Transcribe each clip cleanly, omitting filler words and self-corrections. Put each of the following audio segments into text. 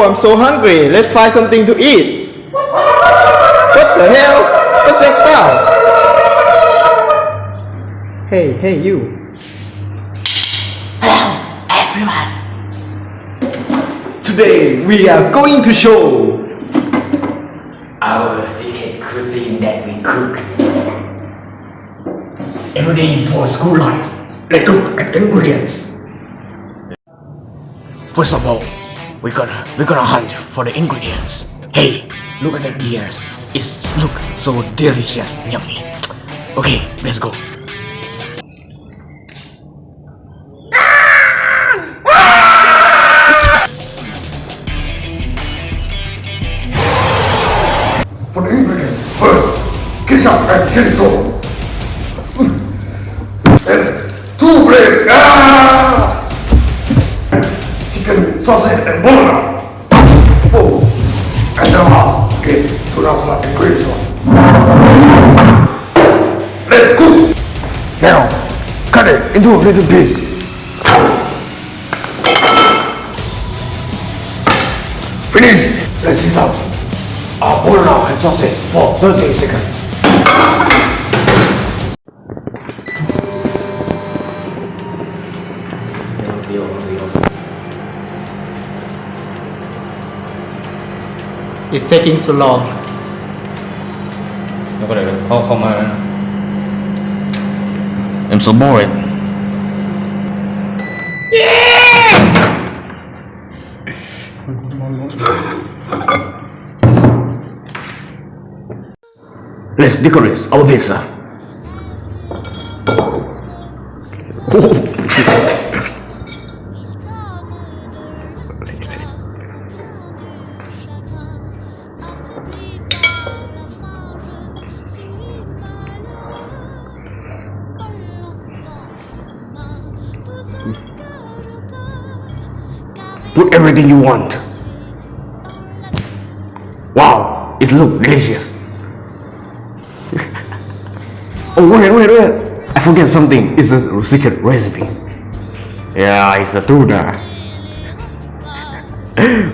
I'm so hungry. Let's find something to eat. What the hell? What's that sound? Hey, you. Hello, everyone. Today we are going to show our secret cuisine that we cook every day for school life. Let's look at ingredients. First of all, we're gonna hunt for the ingredients. Hey, look at the ears. It looks so delicious, yummy. Okay, let's go. For the ingredients, first, ketchup and chili sauce. And 2 plates, chicken sausage and bologna. Oh, and the last is tuna salad and green sauce. Let's cook. Now, cut it into a little piece. Finish. Let's heat up our bologna and sausage for 30 seconds. It's taking so long. แล้วก็เดี๋ยวเข้ามาแล้วนะ I'm so bored. Let's decorate our pizza. Put everything you want. Wow, it looks delicious. Oh wait! I forget something. It's a secret recipe. Yeah, it's a tuna.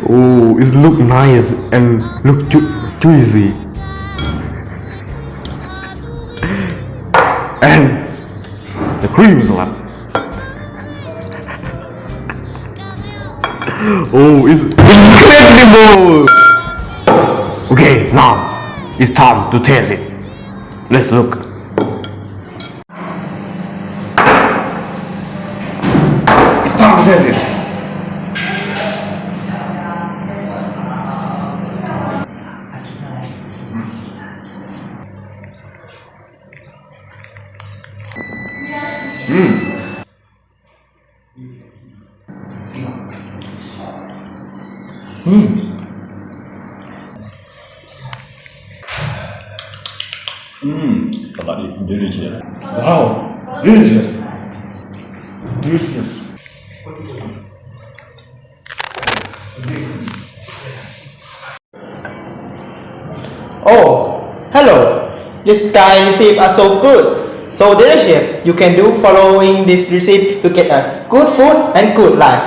Oh, it look nice and look juicy. And the cream salad. Oh, it's incredible! Okay, now it's time to taste it. Let's look. It's time to taste it. Salad is delicious. Wow, delicious. Delicious. Oh, hello. This guy recipe are so good, so delicious. You can do following this recipe to get a good food and good life.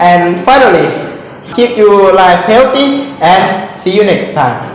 And finally, keep your life healthy and see you next time.